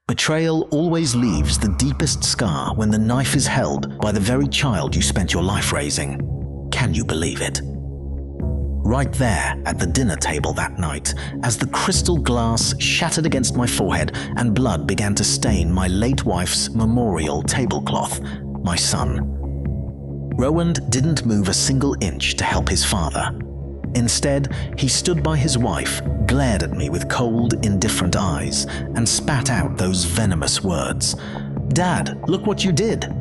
Betrayal always leaves the deepest scar when the knife is held by the very child you spent your life raising. Can you believe it? Right there at the dinner table that night, as the crystal glass shattered against my forehead and blood began to stain my late wife's memorial tablecloth, my son. Rowand didn't move a single inch to help his father. Instead, he stood by his wife, glared at me with cold, indifferent eyes, and spat out those venomous words. "Dad, look what you did.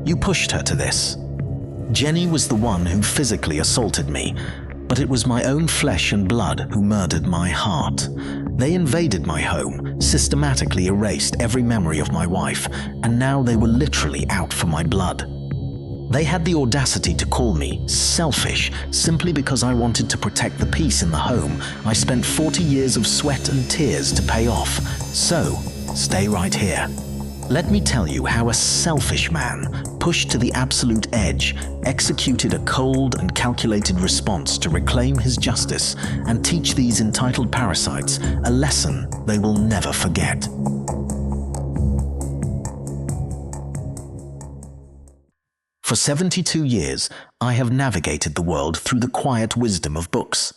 You pushed her to this." Jenny was the one who physically assaulted me, but it was my own flesh and blood who murdered my heart. They invaded my home, systematically erased every memory of my wife, and now they were literally out for my blood. They had the audacity to call me selfish simply because I wanted to protect the peace in the home I spent 40 years of sweat and tears to pay off. So, stay right here. Let me tell you how a selfish man, pushed to the absolute edge, executed a cold and calculated response to reclaim his justice and teach these entitled parasites a lesson they will never forget. For 72 years, I have navigated the world through the quiet wisdom of books.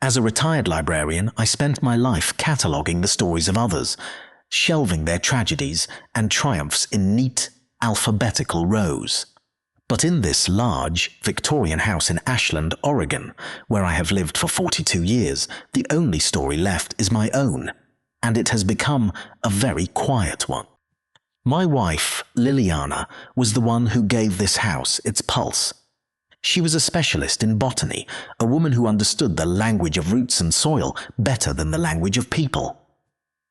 As a retired librarian, I spent my life cataloguing the stories of others, shelving their tragedies and triumphs in neat, alphabetical rows. But in this large, Victorian house in Ashland, Oregon, where I have lived for 42 years, the only story left is my own, and it has become a very quiet one. My wife, Liliana, was the one who gave this house its pulse. She was a specialist in botany, a woman who understood the language of roots and soil better than the language of people.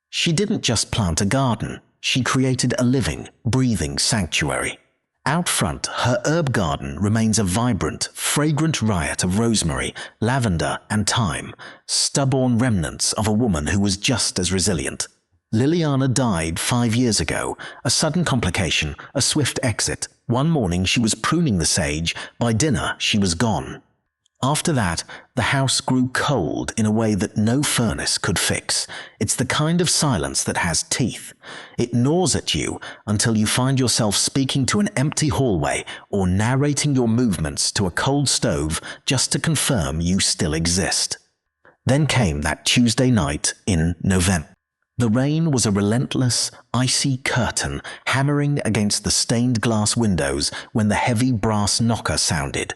She didn't just plant a garden, she created a living, breathing sanctuary. Out front, her herb garden remains a vibrant, fragrant riot of rosemary, lavender, and thyme, stubborn remnants of a woman who was just as resilient. Liliana died 5 years ago, a sudden complication, a swift exit. One morning she was pruning the sage, by dinner she was gone. After that, the house grew cold in a way that no furnace could fix. It's the kind of silence that has teeth. It gnaws at you until you find yourself speaking to an empty hallway or narrating your movements to a cold stove just to confirm you still exist. Then came that Tuesday night in November. The rain was a relentless, icy curtain hammering against the stained glass windows when the heavy brass knocker sounded.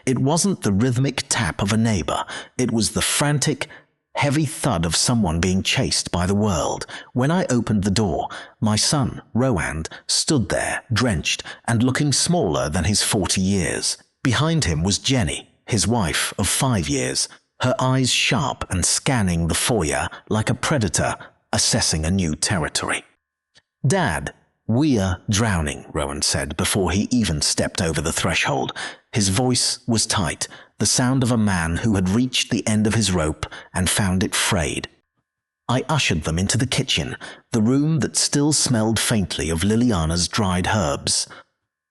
It wasn't the rhythmic tap of a neighbor, it was the frantic, heavy thud of someone being chased by the world. When I opened the door, my son, Rowand, stood there, drenched and looking smaller than his 40 years. Behind him was Jenny, his wife of 5 years, her eyes sharp and scanning the foyer like a predator assessing a new territory. "Dad, we're drowning," Rowand said before he even stepped over the threshold. His voice was tight, the sound of a man who had reached the end of his rope and found it frayed. I ushered them into the kitchen, the room that still smelled faintly of Liliana's dried herbs.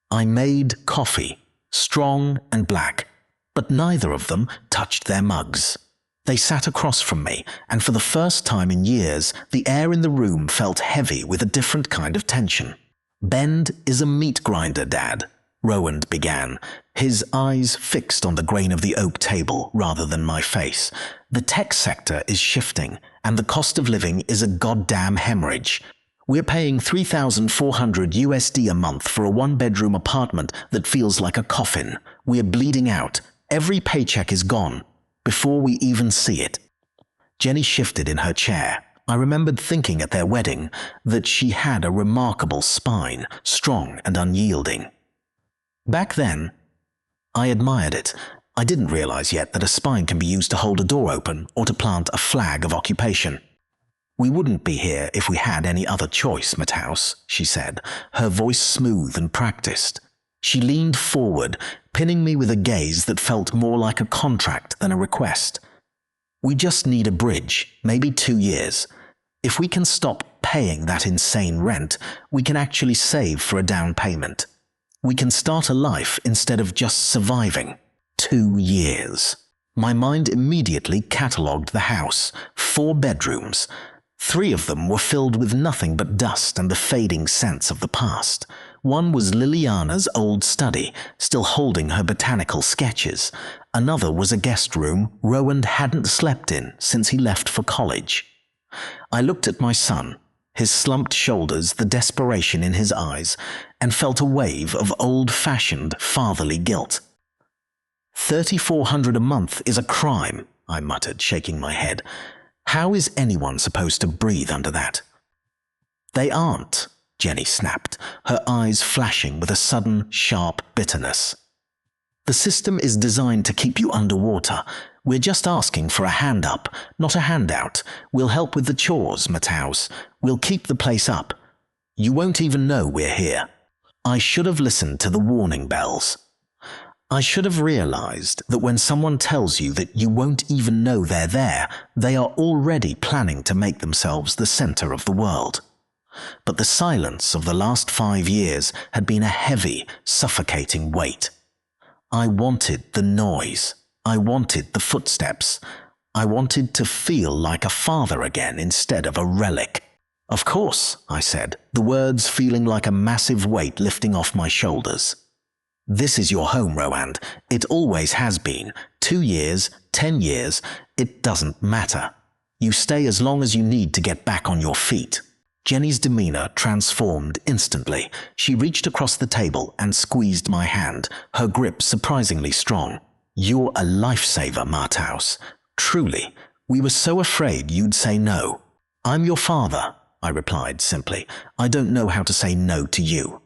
I made coffee, strong and black, but neither of them touched their mugs. They sat across from me, and for the first time in years, the air in the room felt heavy with a different kind of tension. "Bend is a meat grinder, Dad," Rowand began, his eyes fixed on the grain of the oak table rather than my face. "The tech sector is shifting, and the cost of living is a goddamn hemorrhage. We're paying $3,400 USD a month for a one-bedroom apartment that feels like a coffin. We're bleeding out. Every paycheck is gone before we even see it." Jenny shifted in her chair. I remembered thinking at their wedding that she had a remarkable spine, strong and unyielding. Back then, I admired it. I didn't realize yet that a spine can be used to hold a door open or to plant a flag of occupation. "We wouldn't be here if we had any other choice, Matthaus," she said, her voice smooth and practiced. She leaned forward, pinning me with a gaze that felt more like a contract than a request. "We just need a bridge, maybe 2 years. If we can stop paying that insane rent, we can actually save for a down payment. We can start a life instead of just surviving. 2 years. My mind immediately catalogued the house. 4 bedrooms. 3 of them were filled with nothing but dust and the fading sense of the past. One was Liliana's old study, still holding her botanical sketches. Another was a guest room Rowan hadn't slept in since he left for college. I looked at my son, his slumped shoulders, the desperation in his eyes, and felt a wave of old-fashioned fatherly guilt. $3,400 a month is a crime, I muttered, shaking my head. How is anyone supposed to breathe under that? They aren't, Jenny snapped, her eyes flashing with a sudden, sharp bitterness. The system is designed to keep you underwater. We're just asking for a hand up, not a handout. We'll help with the chores, Matthaus. We'll keep the place up. You won't even know we're here. I should have listened to the warning bells. I should have realized that when someone tells you that you won't even know they're there, they are already planning to make themselves the center of the world. But the silence of the last 5 years had been a heavy, suffocating weight. I wanted the noise. I wanted the footsteps. I wanted to feel like a father again instead of a relic. Of course, I said, the words feeling like a massive weight lifting off my shoulders. This is your home, Rowan. It always has been. 2 years, 10 years, it doesn't matter. You stay as long as you need to get back on your feet. Jenny's demeanor transformed instantly. She reached across the table and squeezed my hand, her grip surprisingly strong. You're a lifesaver, Matthaus. Truly, we were so afraid you'd say no. I'm your father, I replied simply. I don't know how to say no to you.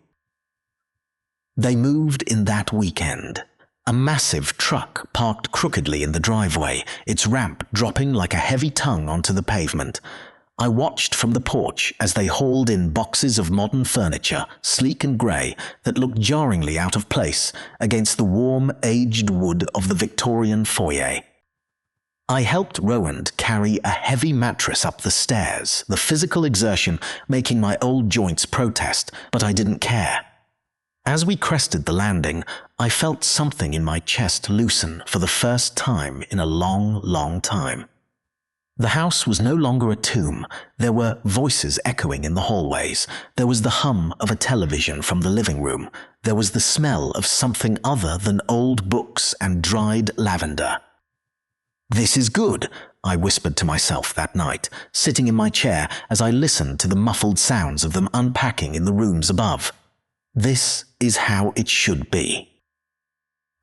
They moved in that weekend. A massive truck parked crookedly in the driveway, its ramp dropping like a heavy tongue onto the pavement. I watched from the porch as they hauled in boxes of modern furniture, sleek and grey, that looked jarringly out of place against the warm, aged wood of the Victorian foyer. I helped Rowan carry a heavy mattress up the stairs, the physical exertion making my old joints protest, but I didn't care. As we crested the landing, I felt something in my chest loosen for the first time in a long, long time. The house was no longer a tomb. There were voices echoing in the hallways. There was the hum of a television from the living room. There was the smell of something other than old books and dried lavender. This is good, I whispered to myself that night, sitting in my chair as I listened to the muffled sounds of them unpacking in the rooms above. This is how it should be.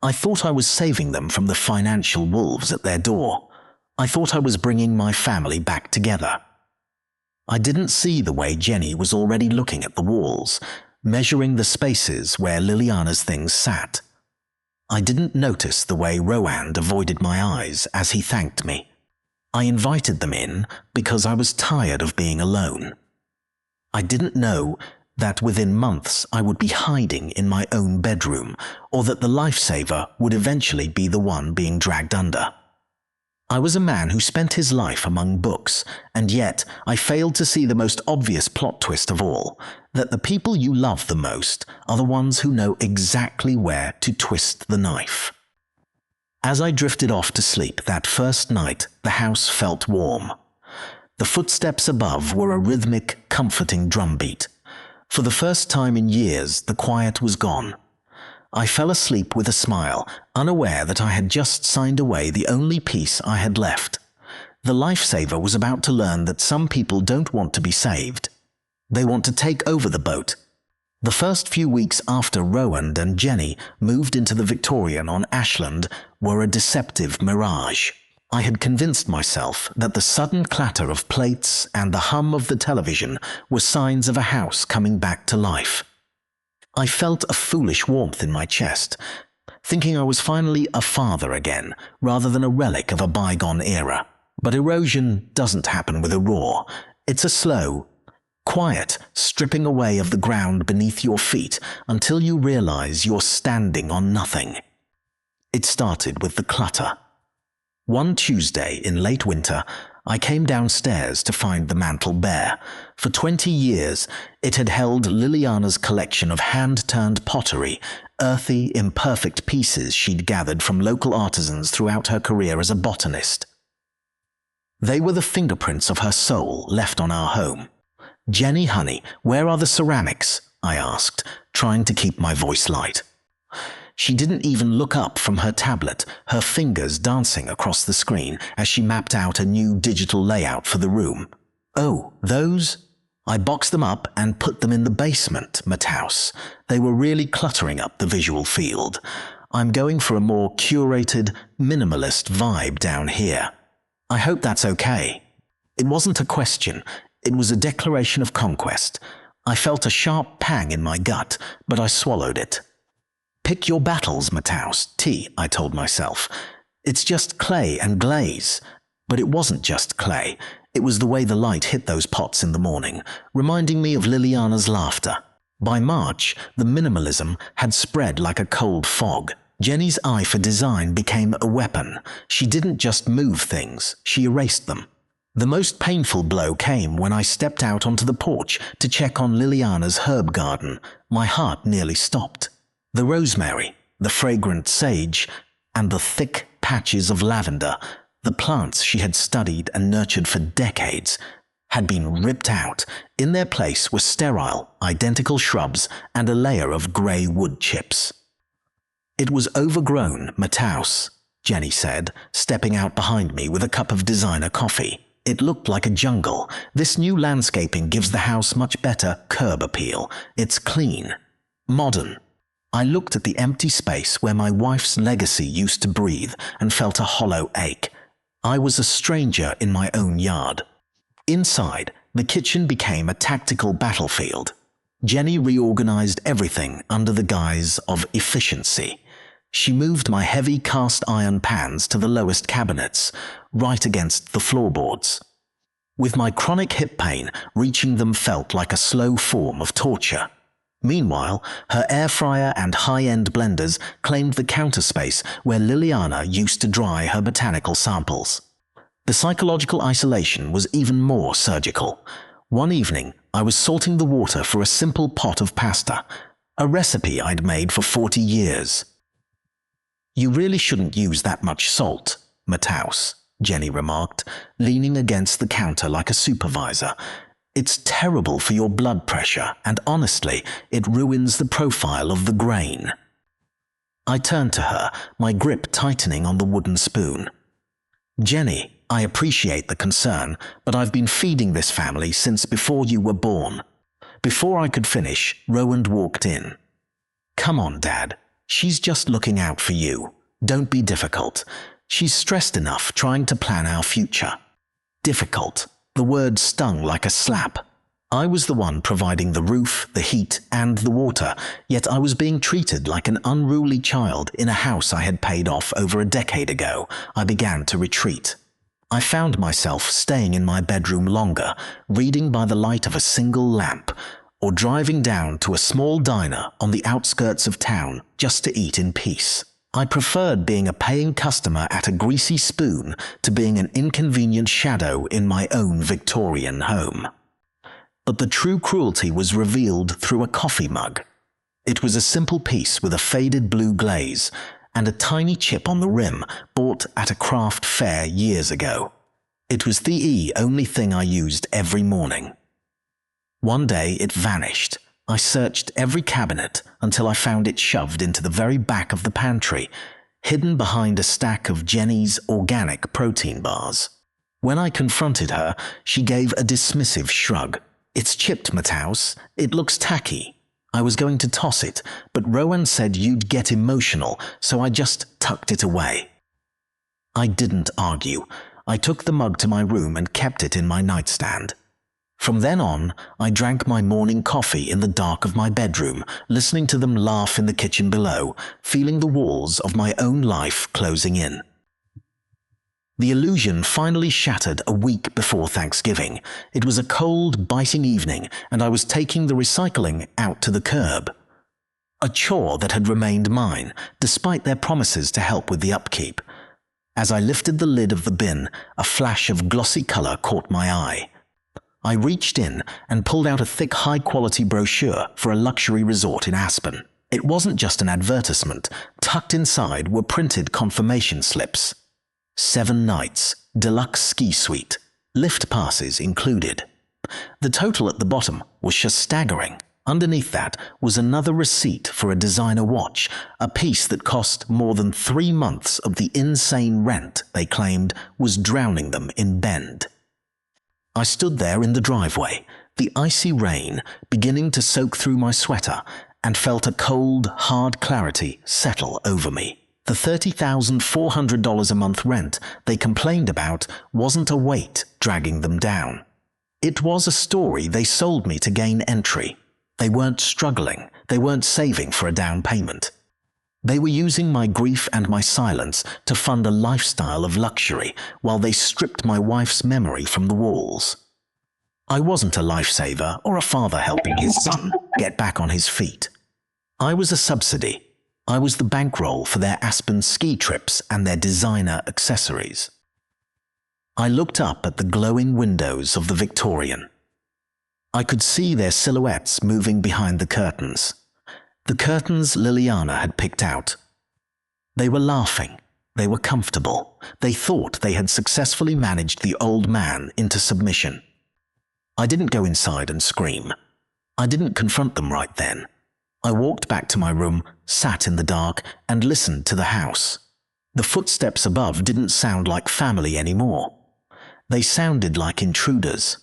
I thought I was saving them from the financial wolves at their door. I thought I was bringing my family back together. I didn't see the way Jenny was already looking at the walls, measuring the spaces where Liliana's things sat. I didn't notice the way Rowan avoided my eyes as he thanked me. I invited them in because I was tired of being alone. I didn't know that within months I would be hiding in my own bedroom, or that the lifesaver would eventually be the one being dragged under. I was a man who spent his life among books, and yet I failed to see the most obvious plot twist of all, that the people you love the most are the ones who know exactly where to twist the knife. As I drifted off to sleep that first night, the house felt warm. The footsteps above were a rhythmic, comforting drumbeat. For the first time in years, the quiet was gone. I fell asleep with a smile, unaware that I had just signed away the only piece I had left. The lifesaver was about to learn that some people don't want to be saved. They want to take over the boat. The first few weeks after Rowan and Jenny moved into the Victorian on Ashland were a deceptive mirage. I had convinced myself that the sudden clatter of plates and the hum of the television were signs of a house coming back to life. I felt a foolish warmth in my chest, thinking I was finally a father again, rather than a relic of a bygone era. But erosion doesn't happen with a roar. It's a slow, quiet stripping away of the ground beneath your feet until you realize you're standing on nothing. It started with the clutter. One Tuesday in late winter, I came downstairs to find the mantel bare. For 20 years, it had held Liliana's collection of hand-turned pottery, earthy, imperfect pieces she'd gathered from local artisans throughout her career as a botanist. They were the fingerprints of her soul left on our home. "Jenny, honey, where are the ceramics?" I asked, trying to keep my voice light. She didn't even look up from her tablet, her fingers dancing across the screen as she mapped out a new digital layout for the room. "Oh, those? I boxed them up and put them in the basement, Mathouse. They were really cluttering up the visual field. I'm going for a more curated, minimalist vibe down here. I hope that's okay." It wasn't a question, it was a declaration of conquest. I felt a sharp pang in my gut, but I swallowed it. "Pick your battles, Mathouse, I told myself. It's just clay and glaze." But it wasn't just clay. It was the way the light hit those pots in the morning, reminding me of Liliana's laughter. By March, the minimalism had spread like a cold fog. Jenny's eye for design became a weapon. She didn't just move things, she erased them. The most painful blow came when I stepped out onto the porch to check on Liliana's herb garden. My heart nearly stopped. The rosemary, the fragrant sage, and the thick patches of lavender, the plants she had studied and nurtured for decades, had been ripped out. In their place were sterile, identical shrubs and a layer of grey wood chips. "It was overgrown, Mathouse," Jenny said, stepping out behind me with a cup of designer coffee. "It looked like a jungle. This new landscaping gives the house much better curb appeal. It's clean, modern." I looked at the empty space where my wife's legacy used to breathe and felt a hollow ache. I was a stranger in my own yard. Inside, the kitchen became a tactical battlefield. Jenny reorganized everything under the guise of efficiency. She moved my heavy cast iron pans to the lowest cabinets, right against the floorboards. With my chronic hip pain, reaching them felt like a slow form of torture. Meanwhile, her air fryer and high-end blenders claimed the counter space where Liliana used to dry her botanical samples. The psychological isolation was even more surgical. One evening, I was salting the water for a simple pot of pasta, a recipe I'd made for 40 years. "You really shouldn't use that much salt, Mathouse," Jenny remarked, leaning against the counter like a supervisor. "It's terrible for your blood pressure, and honestly, it ruins the profile of the grain." I turned to her, my grip tightening on the wooden spoon. "Jenny, I appreciate the concern, but I've been feeding this family since before you were born." Before I could finish, Rowan walked in. "Come on, Dad. She's just looking out for you. Don't be difficult. She's stressed enough trying to plan our future." Difficult. The word stung like a slap. I was the one providing the roof, the heat, and the water, yet I was being treated like an unruly child in a house I had paid off over a decade ago. I began to retreat. I found myself staying in my bedroom longer, reading by the light of a single lamp, or driving down to a small diner on the outskirts of town just to eat in peace. I preferred being a paying customer at a greasy spoon to being an inconvenient shadow in my own Victorian home. But the true cruelty was revealed through a coffee mug. It was a simple piece with a faded blue glaze and a tiny chip on the rim bought at a craft fair years ago. It was the only thing I used every morning. One day it vanished. I searched every cabinet until I found it shoved into the very back of the pantry, hidden behind a stack of Jenny's organic protein bars. When I confronted her, she gave a dismissive shrug. "It's chipped, Mathouse. It looks tacky." I was going to toss it, but Rowan said you'd get emotional, so I just tucked it away. I didn't argue. I took the mug to my room and kept it in my nightstand. From then on, I drank my morning coffee in the dark of my bedroom, listening to them laugh in the kitchen below, feeling the walls of my own life closing in. The illusion finally shattered a week before Thanksgiving. It was a cold, biting evening, and I was taking the recycling out to the curb. A chore that had remained mine, despite their promises to help with the upkeep. As I lifted the lid of the bin, a flash of glossy color caught my eye. I reached in and pulled out a thick, high-quality brochure for a luxury resort in Aspen. It wasn't just an advertisement. Tucked inside were printed confirmation slips. 7 nights, deluxe ski suite, lift passes included. The total at the bottom was just staggering. Underneath that was another receipt for a designer watch, a piece that cost more than 3 months of the insane rent they claimed was drowning them in Bend. I stood there in the driveway, the icy rain beginning to soak through my sweater, and felt a cold, hard clarity settle over me. The $30,400 a month rent they complained about wasn't a weight dragging them down. It was a story they sold me to gain entry. They weren't struggling. They weren't saving for a down payment. They were using my grief and my silence to fund a lifestyle of luxury while they stripped my wife's memory from the walls. I wasn't a lifesaver or a father helping his son get back on his feet. I was a subsidy. I was the bankroll for their Aspen ski trips and their designer accessories. I looked up at the glowing windows of the Victorian. I could see their silhouettes moving behind the curtains. The curtains Liliana had picked out. They were laughing. They were comfortable. They thought they had successfully managed the old man into submission. I didn't go inside and scream. I didn't confront them right then. I walked back to my room, sat in the dark, and listened to the house. The footsteps above didn't sound like family anymore. They sounded like intruders.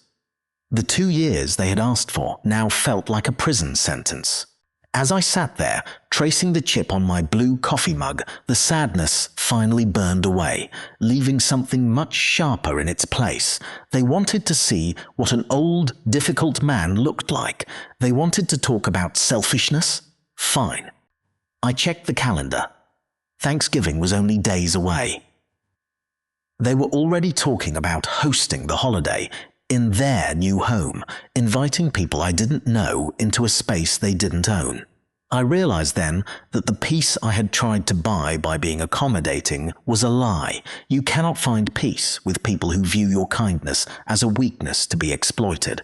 The 2 years they had asked for now felt like a prison sentence. As I sat there, tracing the chip on my blue coffee mug, the sadness finally burned away, leaving something much sharper in its place. They wanted to see what an old, difficult man looked like. They wanted to talk about selfishness? Fine. I checked the calendar. Thanksgiving was only days away. They were already talking about hosting the holiday in their new home, inviting people I didn't know into a space they didn't own. I realized then that the peace I had tried to buy by being accommodating was a lie. You cannot find peace with people who view your kindness as a weakness to be exploited.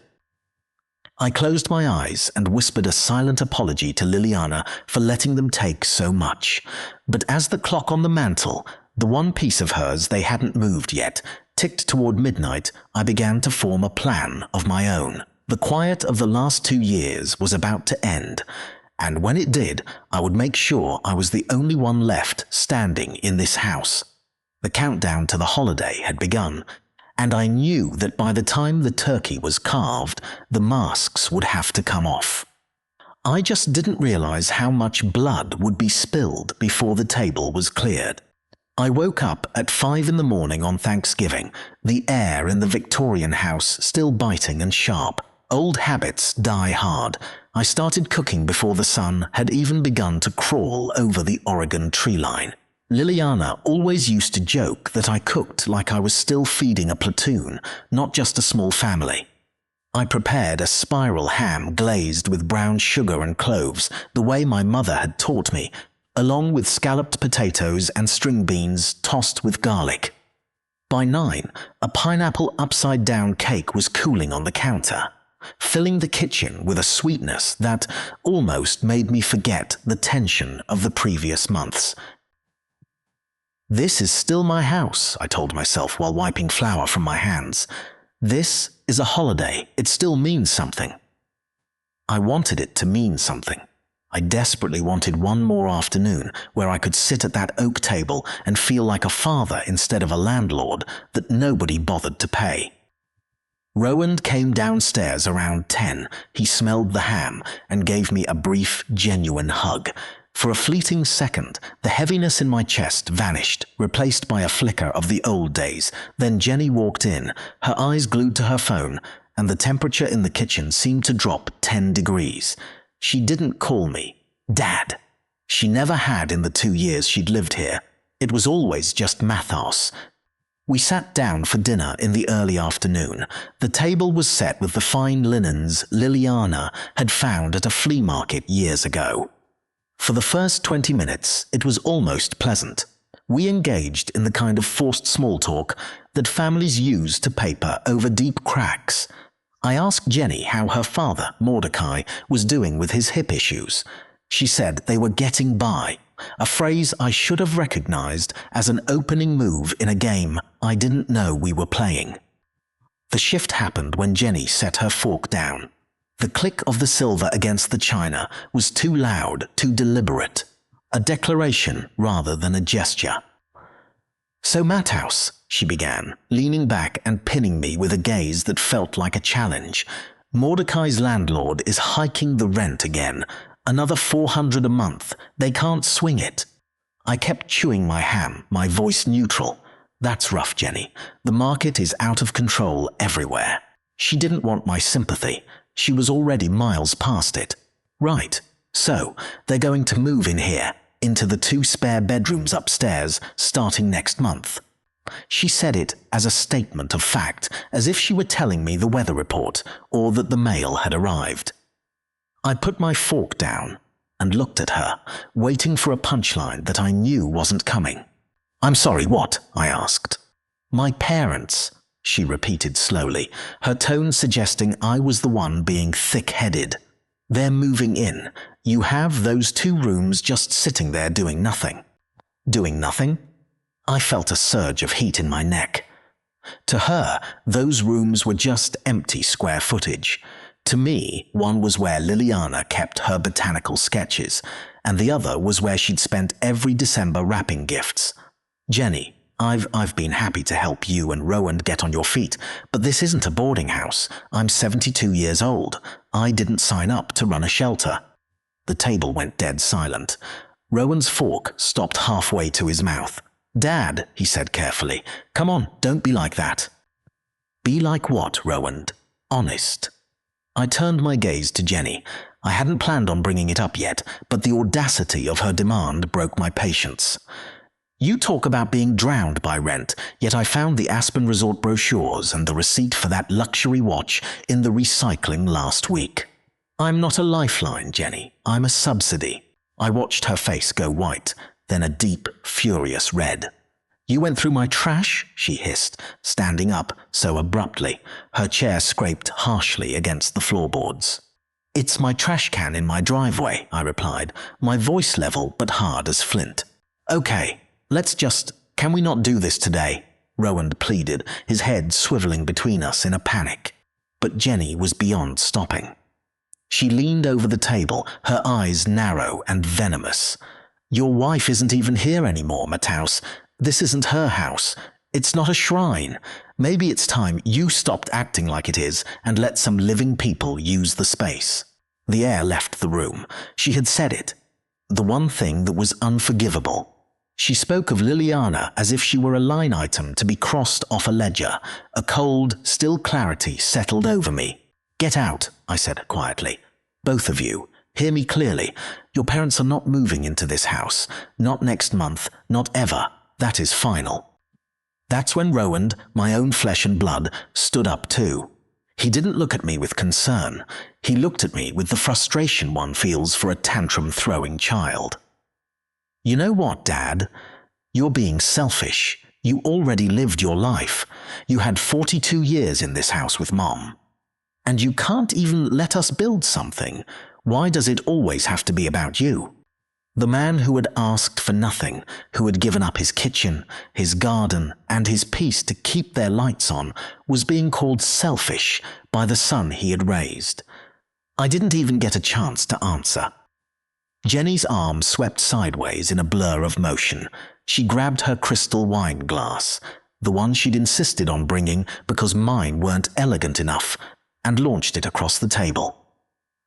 I closed my eyes and whispered a silent apology to Liliana for letting them take so much. But as the clock on the mantel, the one piece of hers they hadn't moved yet, ticked toward midnight, I began to form a plan of my own. The quiet of the last 2 years was about to end, and when it did, I would make sure I was the only one left standing in this house. The countdown to the holiday had begun, and I knew that by the time the turkey was carved, the masks would have to come off. I just didn't realize how much blood would be spilled before the table was cleared. I woke up at 5 in the morning on Thanksgiving, the air in the Victorian house still biting and sharp. Old habits die hard. I started cooking before the sun had even begun to crawl over the Oregon tree line. Liliana always used to joke that I cooked like I was still feeding a platoon, not just a small family. I prepared a spiral ham glazed with brown sugar and cloves, the way my mother had taught me, along with scalloped potatoes and string beans tossed with garlic. By 9, a pineapple upside-down cake was cooling on the counter, filling the kitchen with a sweetness that almost made me forget the tension of the previous months. This is still my house, I told myself while wiping flour from my hands. This is a holiday. It still means something. I wanted it to mean something. I desperately wanted one more afternoon where I could sit at that oak table and feel like a father instead of a landlord that nobody bothered to pay. Rowan came downstairs around 10. He smelled the ham and gave me a brief, genuine hug. For a fleeting second, the heaviness in my chest vanished, replaced by a flicker of the old days. Then Jenny walked in, her eyes glued to her phone, and the temperature in the kitchen seemed to drop 10 degrees. She didn't call me Dad. She never had in the 2 years she'd lived here. It was always just Mathos. We sat down for dinner in the early afternoon. The table was set with the fine linens Liliana had found at a flea market years ago. For the first 20 minutes, it was almost pleasant. We engaged in the kind of forced small talk that families use to paper over deep cracks. I asked Jenny how her father, Mordecai, was doing with his hip issues. She said they were getting by, a phrase I should have recognized as an opening move in a game I didn't know we were playing. The shift happened when Jenny set her fork down. The click of the silver against the china was too loud, too deliberate, a declaration rather than a gesture. "So Matthouse," she began, leaning back and pinning me with a gaze that felt like a challenge. "Mordecai's landlord is hiking the rent again. Another $400 a month. They can't swing it." I kept chewing my ham, my voice neutral. "That's rough, Jenny. The market is out of control everywhere." She didn't want my sympathy. She was already miles past it. "Right. So, they're going to move in here, into the 2 spare bedrooms upstairs, starting next month." She said it as a statement of fact, as if she were telling me the weather report or that the mail had arrived. I put my fork down and looked at her, waiting for a punchline that I knew wasn't coming. "I'm sorry, what?" I asked. "My parents," she repeated slowly, her tone suggesting I was the one being thick-headed. "They're moving in. You have those 2 rooms just sitting there doing nothing." Doing nothing? I felt a surge of heat in my neck. To her, those rooms were just empty square footage. To me, one was where Liliana kept her botanical sketches, and the other was where she'd spent every December wrapping gifts. "Jenny, I've been happy to help you and Rowan get on your feet, but this isn't a boarding house. I'm 72 years old. I didn't sign up to run a shelter." The table went dead silent. Rowan's fork stopped halfway to his mouth. "Dad," he said carefully, "come on, don't be like that." "Be like what, Rowan? Honest." I turned my gaze to Jenny. I hadn't planned on bringing it up yet, but the audacity of her demand broke my patience. "You talk about being drowned by rent, yet I found the Aspen Resort brochures and the receipt for that luxury watch in the recycling last week." "I'm not a lifeline, Jenny. I'm a subsidy." I watched her face go white, then a deep, furious red. "You went through my trash?" she hissed, standing up so abruptly. Her chair scraped harshly against the floorboards. "It's my trash can in my driveway," I replied, my voice level but hard as flint. "Okay. Can we not do this today?" Rowan pleaded, his head swiveling between us in a panic. But Jenny was beyond stopping. She leaned over the table, her eyes narrow and venomous. "Your wife isn't even here anymore, Matthouse. This isn't her house. It's not a shrine. Maybe it's time you stopped acting like it is and let some living people use the space." The air left the room. She had said it. The one thing that was unforgivable. She spoke of Liliana as if she were a line item to be crossed off a ledger. A cold, still clarity settled over me. "Get out," I said quietly. "Both of you. Hear me clearly. Your parents are not moving into this house. Not next month. Not ever. That is final." That's when Rowan, my own flesh and blood, stood up too. He didn't look at me with concern. He looked at me with the frustration one feels for a tantrum-throwing child. "You know what, Dad? You're being selfish. You already lived your life. You had 42 years in this house with Mom. And you can't even let us build something. Why does it always have to be about you?" The man who had asked for nothing, who had given up his kitchen, his garden, and his peace to keep their lights on, was being called selfish by the son he had raised. I didn't even get a chance to answer. Jenny's arm swept sideways in a blur of motion. She grabbed her crystal wine glass, the one she'd insisted on bringing because mine weren't elegant enough, and launched it across the table.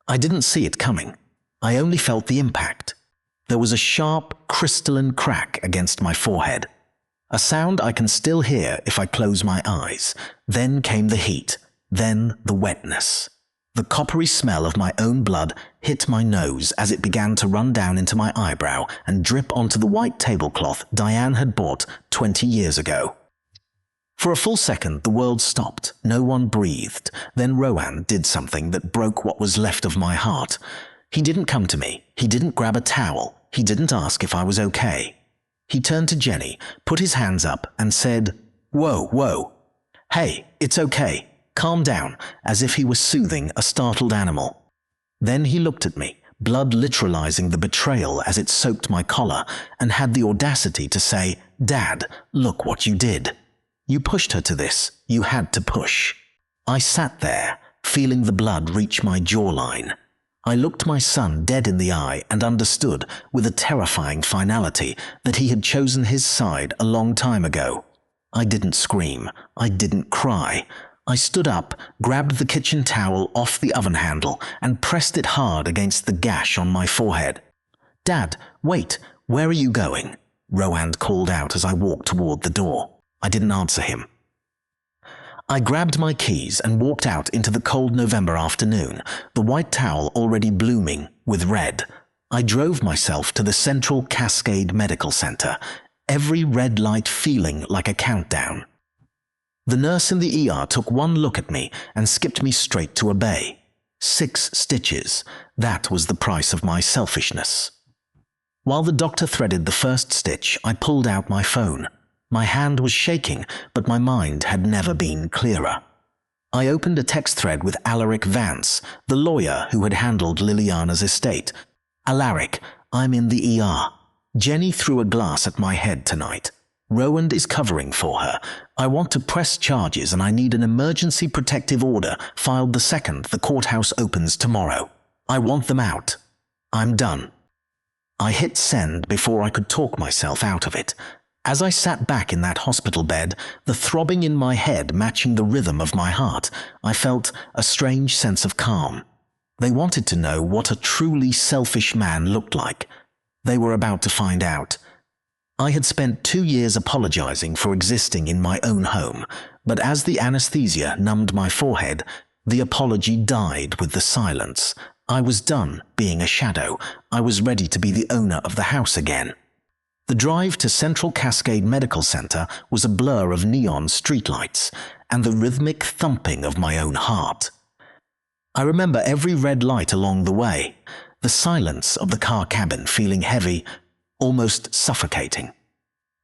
I didn't see it coming. I only felt the impact. There was a sharp, crystalline crack against my forehead. A sound I can still hear if I close my eyes. Then came the heat. Then the wetness. The coppery smell of my own blood hit my nose as it began to run down into my eyebrow and drip onto the white tablecloth Diane had bought 20 years ago. For a full second, the world stopped. No one breathed. Then Rowan did something that broke what was left of my heart. He didn't come to me. He didn't grab a towel. He didn't ask if I was okay. He turned to Jenny, put his hands up, and said, "Whoa, whoa. Hey, it's okay. Calm down," as if he was soothing a startled animal. Then he looked at me, blood literalizing the betrayal as it soaked my collar, and had the audacity to say, "Dad, look what you did. You pushed her to this. You had to push." I sat there, feeling the blood reach my jawline. I looked my son dead in the eye and understood, with a terrifying finality, that he had chosen his side a long time ago. I didn't scream. I didn't cry. I stood up, grabbed the kitchen towel off the oven handle, and pressed it hard against the gash on my forehead. "Dad, wait, where are you going?" Rowand called out as I walked toward the door. I didn't answer him. I grabbed my keys and walked out into the cold November afternoon, the white towel already blooming with red. I drove myself to the Central Cascade Medical Center, every red light feeling like a countdown. The nurse in the ER took one look at me and skipped me straight to a bay. 6 stitches. That was the price of my selfishness. While the doctor threaded the first stitch, I pulled out my phone. My hand was shaking, but my mind had never been clearer. I opened a text thread with Alaric Vance, the lawyer who had handled Liliana's estate. "Alaric, I'm in the ER. Jenny threw a glass at my head tonight. Rowand is covering for her. I want to press charges and I need an emergency protective order filed the second the courthouse opens tomorrow. I want them out. I'm done." I hit send before I could talk myself out of it. As I sat back in that hospital bed, the throbbing in my head matching the rhythm of my heart, I felt a strange sense of calm. They wanted to know what a truly selfish man looked like. They were about to find out. I had spent 2 years apologizing for existing in my own home, but as the anesthesia numbed my forehead, the apology died with the silence. I was done being a shadow. I was ready to be the owner of the house again. The drive to Central Cascade Medical Center was a blur of neon streetlights and the rhythmic thumping of my own heart. I remember every red light along the way, the silence of the car cabin feeling heavy, almost suffocating.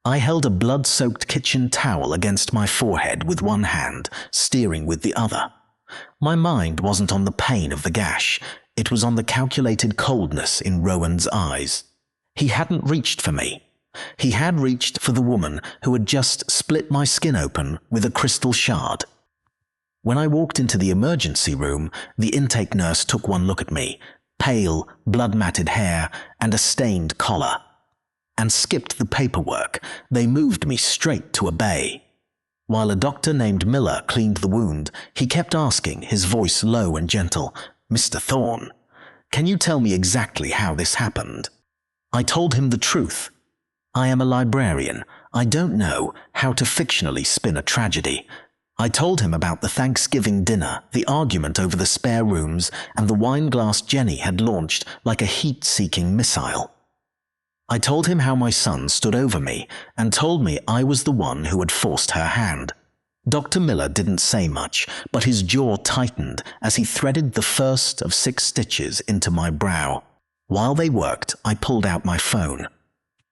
I held a blood-soaked kitchen towel against my forehead with one hand, steering with the other. My mind wasn't on the pain of the gash. It was on the calculated coldness in Rowand's eyes. He hadn't reached for me. He had reached for the woman who had just split my skin open with a crystal shard. When I walked into the emergency room, the intake nurse took one look at me, pale, blood-matted hair and a stained collar, and skipped the paperwork. They moved me straight to a bay. While a doctor named Miller cleaned the wound, he kept asking, his voice low and gentle, "Mr. Thorne, can you tell me exactly how this happened?" I told him the truth. I am a librarian. I don't know how to fictionally spin a tragedy. I told him about the Thanksgiving dinner, the argument over the spare rooms, and the wine glass Jenny had launched like a heat-seeking missile. I told him how my son stood over me and told me I was the one who had forced her hand. Dr. Miller didn't say much, but his jaw tightened as he threaded the first of 6 stitches into my brow. While they worked, I pulled out my phone.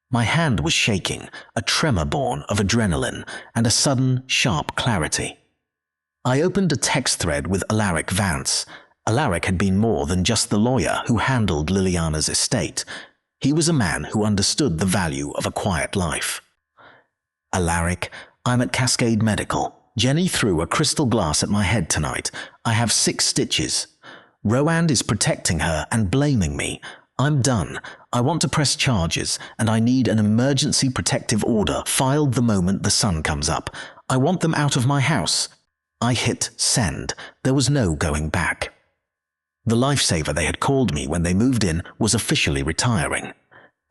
My hand was shaking, a tremor born of adrenaline and a sudden, sharp clarity. I opened a text thread with Alaric Vance. Alaric had been more than just the lawyer who handled Liliana's estate. He was a man who understood the value of a quiet life. "Alaric, I'm at Cascade Medical. Jenny threw a crystal glass at my head tonight. I have 6 stitches. Rowand is protecting her and blaming me. I'm done. I want to press charges, and I need an emergency protective order filed the moment the sun comes up. I want them out of my house." I hit send. There was no going back. The lifesaver they had called me when they moved in was officially retiring.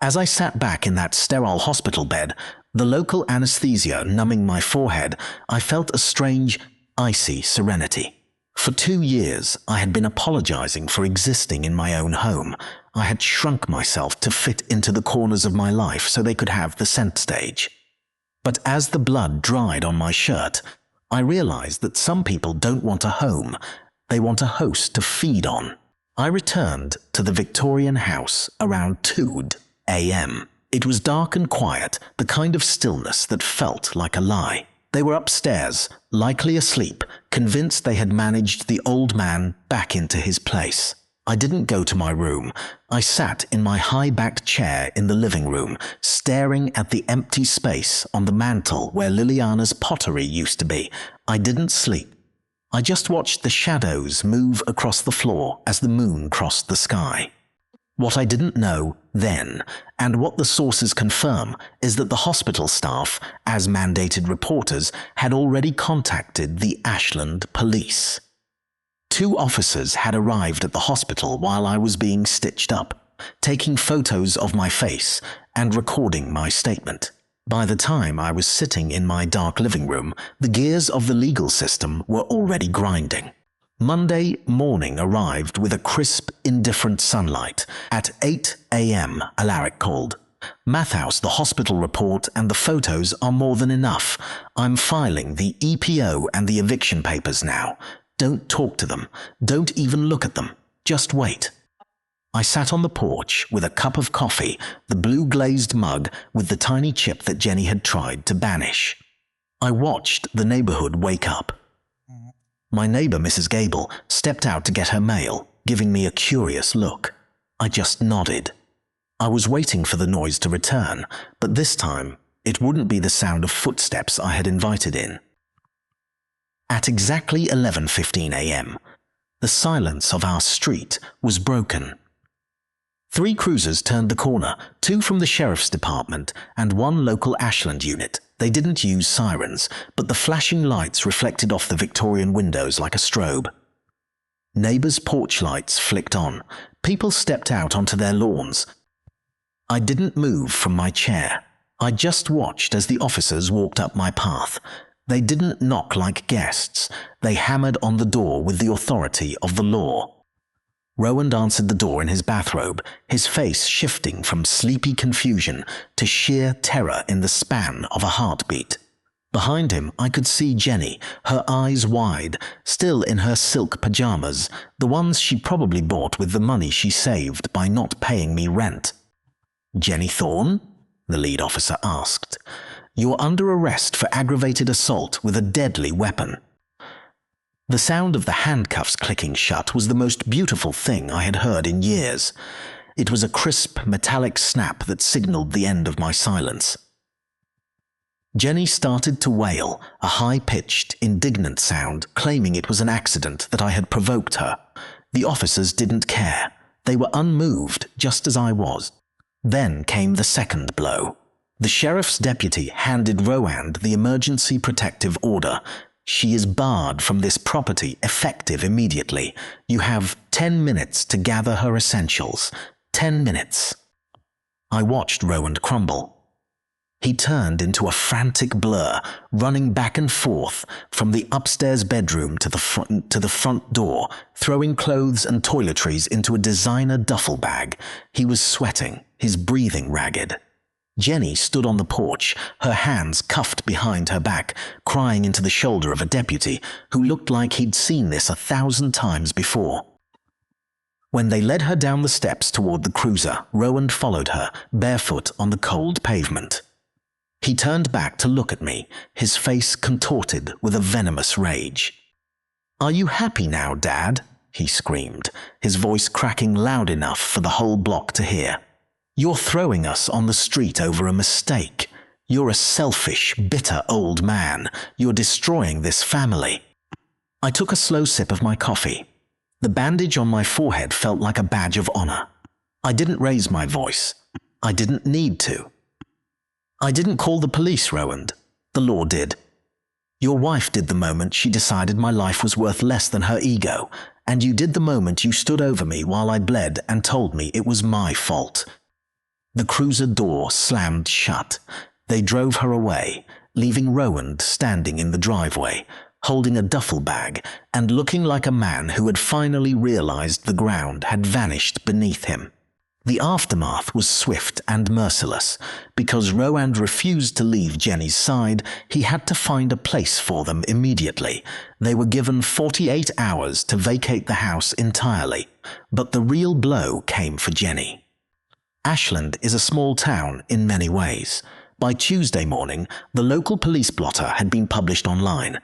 As I sat back in that sterile hospital bed, the local anesthesia numbing my forehead, I felt a strange, icy serenity. For 2 years, I had been apologizing for existing in my own home. I had shrunk myself to fit into the corners of my life so they could have the center stage. But as the blood dried on my shirt, I realized that some people don't want a home. They want a host to feed on. I returned to the Victorian house around 2 a.m. It was dark and quiet, the kind of stillness that felt like a lie. They were upstairs, likely asleep, convinced they had managed the old man back into his place. I didn't go to my room. I sat in my high-backed chair in the living room, staring at the empty space on the mantel where Liliana's pottery used to be. I didn't sleep. I just watched the shadows move across the floor as the moon crossed the sky. What I didn't know then, and what the sources confirm, is that the hospital staff, as mandated reporters, had already contacted the Ashland police. 2 officers had arrived at the hospital while I was being stitched up, taking photos of my face and recording my statement. By the time I was sitting in my dark living room, the gears of the legal system were already grinding. Monday morning arrived with a crisp, indifferent sunlight. At 8 a.m., Alaric called. "Mathhouse, the hospital report and the photos are more than enough. I'm filing the EPO and the eviction papers now. Don't talk to them. Don't even look at them. Just wait." I sat on the porch with a cup of coffee, the blue-glazed mug with the tiny chip that Jenny had tried to banish. I watched the neighborhood wake up. My neighbor, Mrs. Gable, stepped out to get her mail, giving me a curious look. I just nodded. I was waiting for the noise to return, but this time it wouldn't be the sound of footsteps I had invited in. At exactly 11:15 a.m., the silence of our street was broken. 3 cruisers turned the corner, 2 from the sheriff's department and 1 local Ashland unit. They didn't use sirens, but the flashing lights reflected off the Victorian windows like a strobe. Neighbors' porch lights flicked on. People stepped out onto their lawns. I didn't move from my chair. I just watched as the officers walked up my path. They didn't knock like guests. They hammered on the door with the authority of the law. Rowand answered the door in his bathrobe, his face shifting from sleepy confusion to sheer terror in the span of a heartbeat. Behind him, I could see Jenny, her eyes wide, still in her silk pajamas, the ones she probably bought with the money she saved by not paying me rent. "Jenny Thorne?" the lead officer asked. "You're under arrest for aggravated assault with a deadly weapon." The sound of the handcuffs clicking shut was the most beautiful thing I had heard in years. It was a crisp, metallic snap that signaled the end of my silence. Jenny started to wail, a high-pitched, indignant sound, claiming it was an accident, that I had provoked her. The officers didn't care. They were unmoved, just as I was. Then came the second blow. The sheriff's deputy handed Rowand the emergency protective order. "She is barred from this property, effective immediately. You have 10 minutes to gather her essentials. 10 minutes. I watched Rowand crumble. He turned into a frantic blur, running back and forth from the upstairs bedroom to the front door, throwing clothes and toiletries into a designer duffel bag. He was sweating, his breathing ragged. Jenny stood on the porch, her hands cuffed behind her back, crying into the shoulder of a deputy who looked like he'd seen this 1,000 times before. When they led her down the steps toward the cruiser, Rowand followed her, barefoot on the cold pavement. He turned back to look at me, his face contorted with a venomous rage. "Are you happy now, Dad?" he screamed, his voice cracking loud enough for the whole block to hear. "You're throwing us on the street over a mistake. You're a selfish, bitter old man. You're destroying this family." I took a slow sip of my coffee. The bandage on my forehead felt like a badge of honor. I didn't raise my voice. I didn't need to. "I didn't call the police, Rowand. The law did. Your wife did the moment she decided my life was worth less than her ego, and you did the moment you stood over me while I bled and told me it was my fault." The cruiser door slammed shut. They drove her away, leaving Rowand standing in the driveway, holding a duffel bag and looking like a man who had finally realized the ground had vanished beneath him. The aftermath was swift and merciless. Because Rowand refused to leave Jenny's side, he had to find a place for them immediately. They were given 48 hours to vacate the house entirely, but the real blow came for Jenny. Ashland is a small town in many ways. By Tuesday morning, the local police blotter had been published online.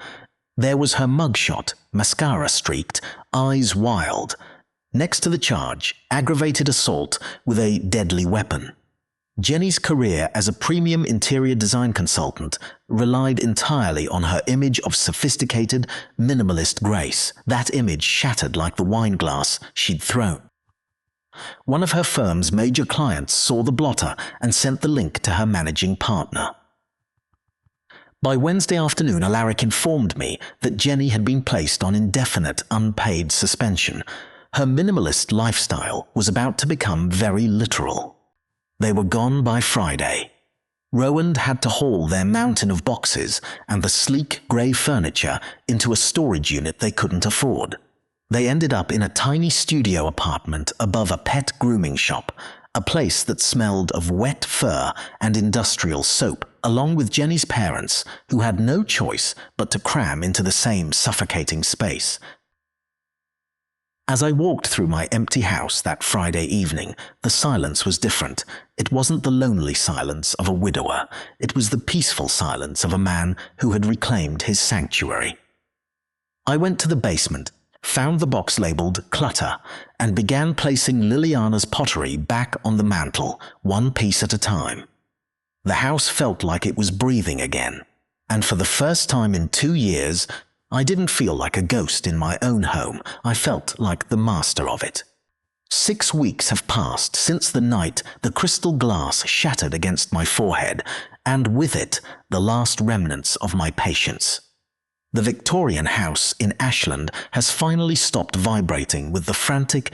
There was her mugshot, mascara streaked, eyes wild. Next to the charge, aggravated assault with a deadly weapon. Jenny's career as a premium interior design consultant relied entirely on her image of sophisticated, minimalist grace. That image shattered like the wine glass she'd thrown. One of her firm's major clients saw the blotter and sent the link to her managing partner. By Wednesday afternoon, Alaric informed me that Jenny had been placed on indefinite, unpaid suspension. Her minimalist lifestyle was about to become very literal. They were gone by Friday. Rowand had to haul their mountain of boxes and the sleek grey furniture into a storage unit they couldn't afford. They ended up in a tiny studio apartment above a pet grooming shop, a place that smelled of wet fur and industrial soap, along with Jenny's parents, who had no choice but to cram into the same suffocating space. As I walked through my empty house that Friday evening, the silence was different. It wasn't the lonely silence of a widower. It was the peaceful silence of a man who had reclaimed his sanctuary. I went to the basement, found the box labeled Clutter, and began placing Liliana's pottery back on the mantel, one piece at a time. The house felt like it was breathing again, and for the first time in 2 years, I didn't feel like a ghost in my own home. I felt like the master of it. 6 weeks have passed since the night the crystal glass shattered against my forehead, and with it, the last remnants of my patience. The Victorian house in Ashland has finally stopped vibrating with the frantic,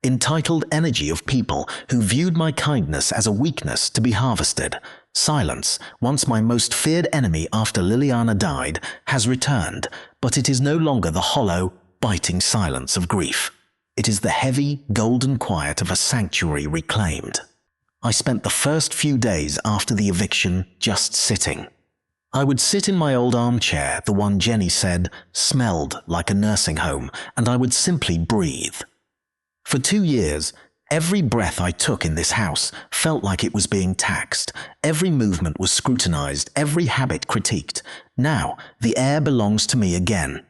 entitled energy of people who viewed my kindness as a weakness to be harvested. Silence, once my most feared enemy after Liliana died, has returned, but it is no longer the hollow, biting silence of grief. It is the heavy, golden quiet of a sanctuary reclaimed. I spent the first few days after the eviction just sitting. I would sit in my old armchair, the one Jenny said smelled like a nursing home, and I would simply breathe. For 2 years, every breath I took in this house felt like it was being taxed. Every movement was scrutinized, every habit critiqued. Now, the air belongs to me again.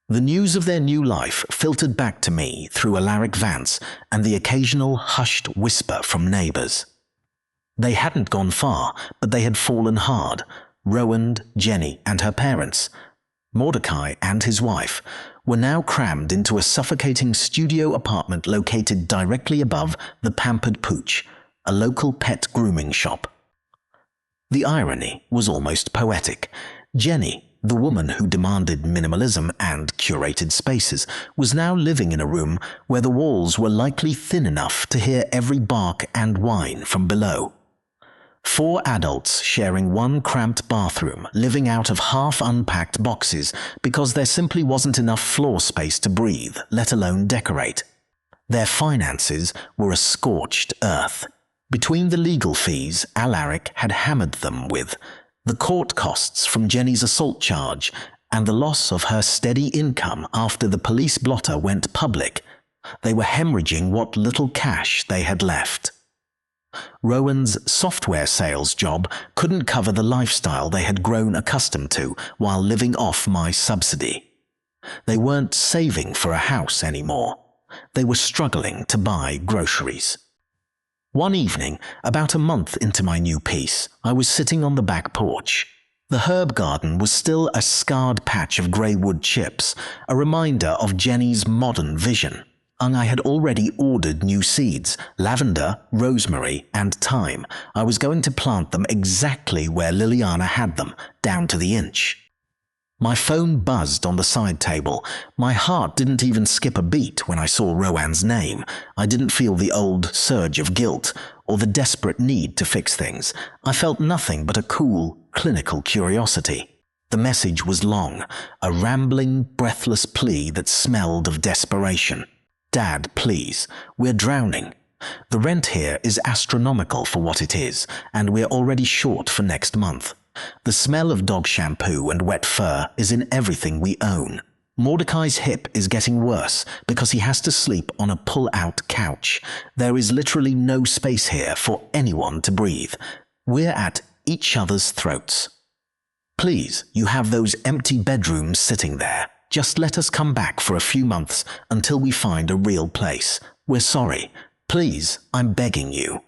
The news of their new life filtered back to me through Alaric Vance and the occasional hushed whisper from neighbors. They hadn't gone far, but they had fallen hard. Rowand, Jenny, and her parents, Mordecai and his wife, were now crammed into a suffocating studio apartment located directly above the Pampered Pooch, a local pet grooming shop. The irony was almost poetic. Jenny, the woman who demanded minimalism and curated spaces, was now living in a room where the walls were likely thin enough to hear every bark and whine from below. 4 adults sharing one cramped bathroom, living out of half-unpacked boxes because there simply wasn't enough floor space to breathe, let alone decorate. Their finances were a scorched earth. Between the legal fees Alaric had hammered them with, the court costs from Jenny's assault charge, and the loss of her steady income after the police blotter went public, they were hemorrhaging what little cash they had left. Rowand's software sales job couldn't cover the lifestyle they had grown accustomed to while living off my subsidy. They weren't saving for a house anymore. They were struggling to buy groceries. One evening, about a month into my new piece, I was sitting on the back porch. The herb garden was still a scarred patch of grey wood chips, a reminder of Jenny's modern vision. I had already ordered new seeds, lavender, rosemary, and thyme. I was going to plant them exactly where Liliana had them, down to the inch. My phone buzzed on the side table. My heart didn't even skip a beat when I saw Rowand's name. I didn't feel the old surge of guilt or the desperate need to fix things. I felt nothing but a cool, clinical curiosity. The message was long, a rambling, breathless plea that smelled of desperation. "Dad, please, we're drowning. The rent here is astronomical for what it is, and we're already short for next month. The smell of dog shampoo and wet fur is in everything we own. Mordecai's hip is getting worse because he has to sleep on a pull-out couch. There is literally no space here for anyone to breathe. We're at each other's throats. Please, you have those empty bedrooms sitting there. Just let us come back for a few months until we find a real place. We're sorry. Please, I'm begging you."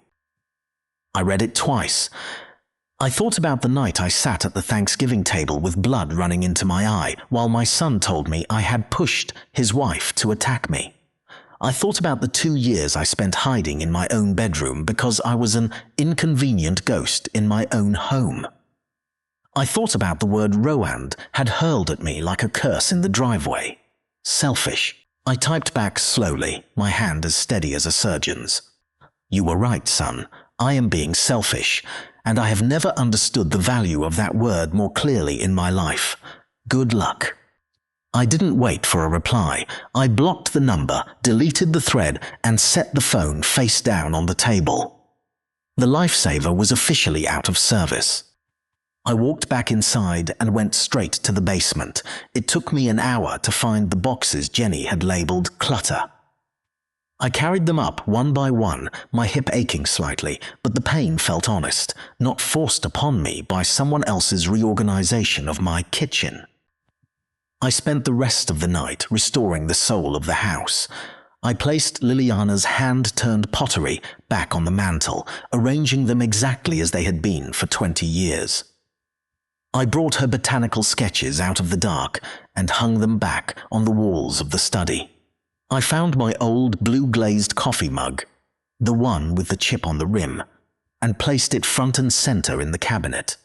I read it twice. I thought about the night I sat at the Thanksgiving table with blood running into my eye while my son told me I had pushed his wife to attack me. I thought about the 2 years I spent hiding in my own bedroom because I was an inconvenient ghost in my own home. I thought about the word Rowand had hurled at me like a curse in the driveway. Selfish. I typed back slowly, my hand as steady as a surgeon's. "You were right, son. I am being selfish, and I have never understood the value of that word more clearly in my life. Good luck." I didn't wait for a reply. I blocked the number, deleted the thread, and set the phone face down on the table. The lifesaver was officially out of service. I walked back inside and went straight to the basement. It took me an hour to find the boxes Jenny had labeled clutter. I carried them up one by one, my hip aching slightly, but the pain felt honest, not forced upon me by someone else's reorganization of my kitchen. I spent the rest of the night restoring the soul of the house. I placed Liliana's hand-turned pottery back on the mantel, arranging them exactly as they had been for 20 years. I brought her botanical sketches out of the dark and hung them back on the walls of the study. I found my old blue-glazed coffee mug, the one with the chip on the rim, and placed it front and center in the cabinet.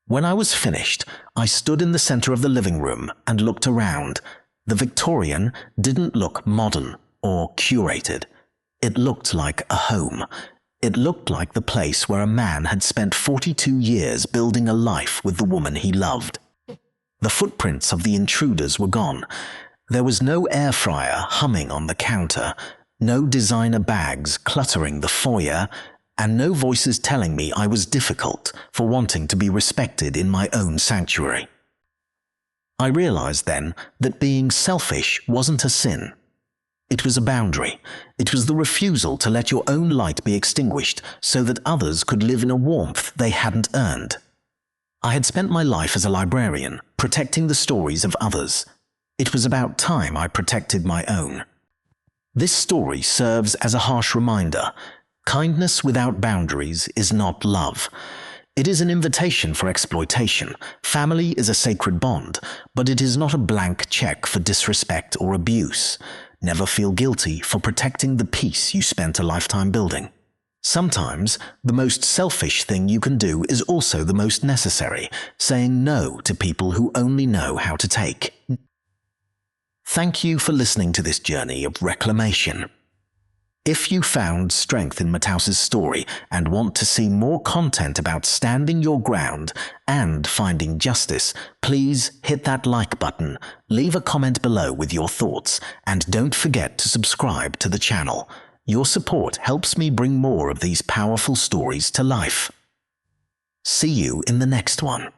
When I was finished, I stood in the center of the living room and looked around. The Victorian didn't look modern or curated. It looked like a home. It looked like the place where a man had spent 42 years building a life with the woman he loved. The footprints of the intruders were gone. There was no air fryer humming on the counter, no designer bags cluttering the foyer, and no voices telling me I was difficult for wanting to be respected in my own sanctuary. I realized then that being selfish wasn't a sin. It was a boundary. It was the refusal to let your own light be extinguished so that others could live in a warmth they hadn't earned. I had spent my life as a librarian, protecting the stories of others. It was about time I protected my own. This story serves as a harsh reminder. Kindness without boundaries is not love. It is an invitation for exploitation. Family is a sacred bond, but it is not a blank check for disrespect or abuse. Never feel guilty for protecting the peace you spent a lifetime building. Sometimes, the most selfish thing you can do is also the most necessary, saying no to people who only know how to take. Thank you for listening to this journey of reclamation. If you found strength in Matthaus's story and want to see more content about standing your ground and finding justice, please hit that like button, leave a comment below with your thoughts, and don't forget to subscribe to the channel. Your support helps me bring more of these powerful stories to life. See you in the next one.